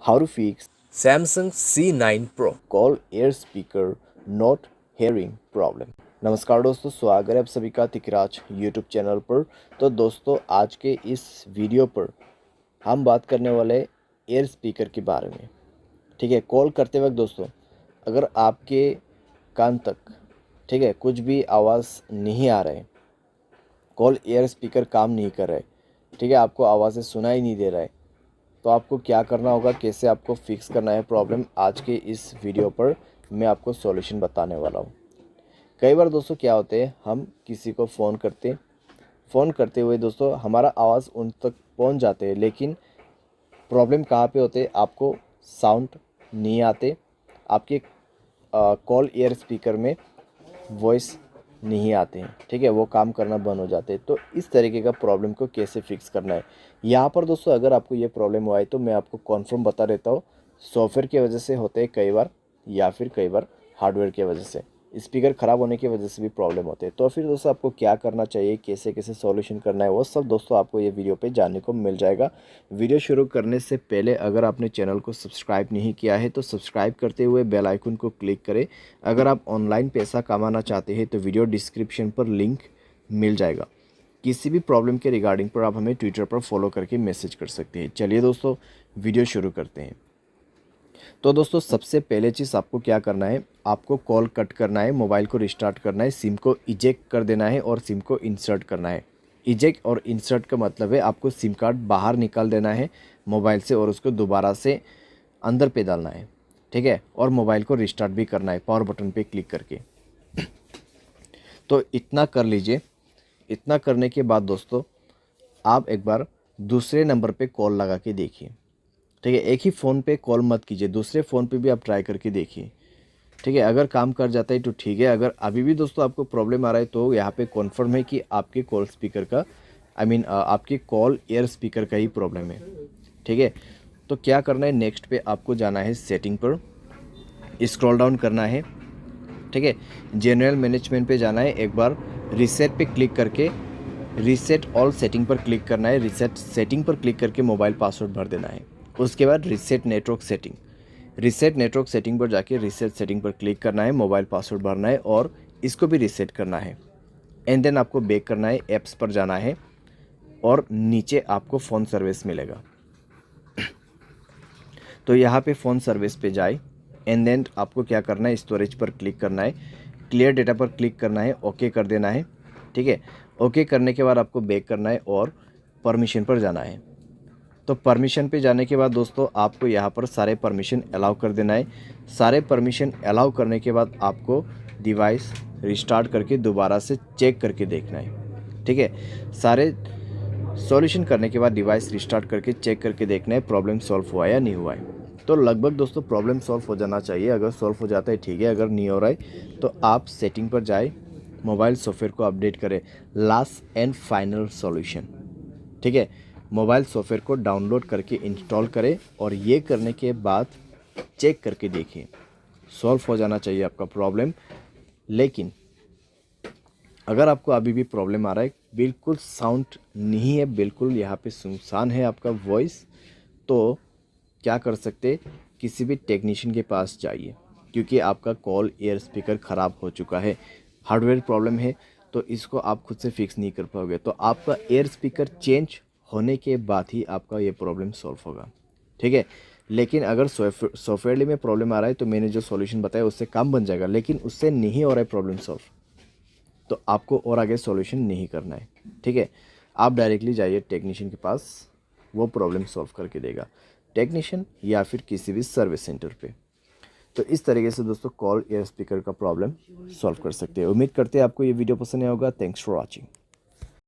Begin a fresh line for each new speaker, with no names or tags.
How to fix
Samsung C9 Pro.
Call air speaker not hearing problem. नमस्कार दोस्तों, स्वागत है आप सभी का तिकराज यूट्यूब चैनल पर। तो दोस्तों, आज के इस वीडियो पर हम बात करने वाले एयर स्पीकर के बारे में। ठीक है, कॉल करते वक्त दोस्तों, अगर आपके कान तक ठीक है कुछ भी आवाज़ नहीं आ रहा है, कॉल एयर स्पीकर काम नहीं कर रहा है, ठीक है, आपको आवाज़ें सुनाई नहीं दे रहा है, तो आपको क्या करना होगा, कैसे आपको फिक्स करना है प्रॉब्लम, आज के इस वीडियो पर मैं आपको सॉल्यूशन बताने वाला हूँ। कई बार दोस्तों क्या होते हैं, हम किसी को फ़ोन करते हुए दोस्तों हमारा आवाज़ उन तक पहुँच जाते हैं, लेकिन प्रॉब्लम कहाँ पे होते हैं, आपको साउंड नहीं आते, आपके कॉल एयर स्पीकर में वॉइस नहीं आते हैं, ठीक है, वो काम करना बंद हो जाते हैं। तो इस तरीके का प्रॉब्लम को कैसे फिक्स करना है, यहाँ पर दोस्तों अगर आपको ये प्रॉब्लम हुआ है तो मैं आपको कॉन्फर्म बता देता हूँ। सॉफ्टवेयर की वजह से होते हैं कई बार, या फिर कई बार हार्डवेयर की वजह से, स्पीकर ख़राब होने की वजह से भी प्रॉब्लम होते हैं। तो फिर दोस्तों आपको क्या करना चाहिए, कैसे कैसे सॉल्यूशन करना है, वो सब दोस्तों आपको ये वीडियो पे जानने को मिल जाएगा। वीडियो शुरू करने से पहले अगर आपने चैनल को सब्सक्राइब नहीं किया है तो सब्सक्राइब करते हुए बेल आइकन को क्लिक करें। अगर आप ऑनलाइन पैसा कमाना चाहते हैं तो वीडियो डिस्क्रिप्शन पर लिंक मिल जाएगा। किसी भी प्रॉब्लम के रिगार्डिंग पर आप हमें ट्विटर पर फॉलो करके मैसेज कर सकते हैं। चलिए दोस्तों, वीडियो शुरू करते हैं। तो दोस्तों, सबसे पहले चीज़ आपको क्या करना है, आपको कॉल कट करना है, मोबाइल को रिस्टार्ट करना है, सिम को इजेक्ट कर देना है और सिम को इंसर्ट करना है। इजेक्ट और इंसर्ट का मतलब है आपको सिम कार्ड बाहर निकाल देना है मोबाइल से और उसको दोबारा से अंदर पे डालना है, ठीक है, और मोबाइल को रिस्टार्ट भी करना है पावर बटन पे क्लिक करके। तो इतना कर लीजिए। इतना करने के बाद दोस्तों, आप एक बार दूसरे नंबर पे कॉल लगा के देखिए, ठीक है, एक ही फ़ोन पे कॉल मत कीजिए, दूसरे फ़ोन पे भी आप ट्राई करके देखिए, ठीक है। अगर काम कर जाता है तो ठीक है, अगर अभी भी दोस्तों आपको प्रॉब्लम आ रहा है तो यहाँ पे कॉन्फर्म है कि आपके कॉल स्पीकर का आपके कॉल एयर स्पीकर का ही प्रॉब्लम है, ठीक है। तो क्या करना है, नेक्स्ट पे आपको जाना है, सेटिंग पर स्क्रॉल डाउन करना है, ठीक है, जनरल मैनेजमेंट पे जाना है, एक बार रीसेट पे क्लिक करके रीसेट ऑल सेटिंग पर क्लिक करना है, रीसेट सेटिंग पर क्लिक करके मोबाइल पासवर्ड भर देना है। उसके बाद रीसेट नेटवर्क सेटिंग पर जाके रीसेट सेटिंग पर क्लिक करना है, मोबाइल पासवर्ड भरना है और इसको भी रीसेट करना है। एंड देन आपको बैक करना है, ऐप्स पर जाना है और नीचे आपको फ़ोन सर्विस मिलेगा। तो यहाँ पे फ़ोन सर्विस पे जाए, एंड देन आपको क्या करना है, स्टोरेज पर क्लिक करना है, क्लियर डेटा पर क्लिक करना है, ओके कर देना है, ठीक है। ओके करने के बाद आपको बैक करना है और परमिशन पर जाना है। तो परमिशन पे जाने के बाद दोस्तों आपको यहाँ पर सारे परमिशन अलाउ कर देना है। सारे परमिशन अलाउ करने के बाद आपको डिवाइस रिस्टार्ट करके दोबारा से चेक करके देखना है, ठीक है। सारे सॉल्यूशन करने के बाद डिवाइस रिस्टार्ट करके चेक करके देखना है प्रॉब्लम सॉल्व हुआ या नहीं हुआ है। तो लगभग दोस्तों प्रॉब्लम सॉल्व हो जाना चाहिए। अगर सॉल्व हो जाता है ठीक है, अगर नहीं हो रहा है तो आप सेटिंग पर जाए, मोबाइल सॉफ्टवेयर को अपडेट करें, लास्ट एंड फाइनल सॉल्यूशन, ठीक है। मोबाइल सॉफ्टवेयर को डाउनलोड करके इंस्टॉल करें और ये करने के बाद चेक करके देखिए, सॉल्व हो जाना चाहिए आपका प्रॉब्लम। लेकिन अगर आपको अभी भी प्रॉब्लम आ रहा है, बिल्कुल साउंड नहीं है, बिल्कुल यहाँ पे सुनसान है आपका वॉइस, तो क्या कर सकते, किसी भी टेक्नीशियन के पास जाइए, क्योंकि आपका कॉल एयर स्पीकर ख़राब हो चुका है, हार्डवेयर प्रॉब्लम है, तो इसको आप खुद से फिक्स नहीं कर पाओगे। तो आपका एयर स्पीकर चेंज होने के बाद ही आपका ये प्रॉब्लम सॉल्व होगा, ठीक है। लेकिन अगर सॉफ्टवेयर में प्रॉब्लम आ रहा है तो मैंने जो सॉल्यूशन बताया उससे काम बन जाएगा, लेकिन उससे नहीं हो रहा है प्रॉब्लम सॉल्व, तो आपको और आगे सॉल्यूशन नहीं करना है, ठीक है। आप डायरेक्टली जाइए टेक्नीशियन के पास, वो प्रॉब्लम सॉल्व करके देगा, टेक्नीशियन या फिर किसी भी सर्विस सेंटर पे। तो इस तरीके से दोस्तों कॉल एयर स्पीकर का प्रॉब्लम सॉल्व कर सकते हैं। उम्मीद करते हैं आपको ये वीडियो पसंद आया होगा। Thanks for watching.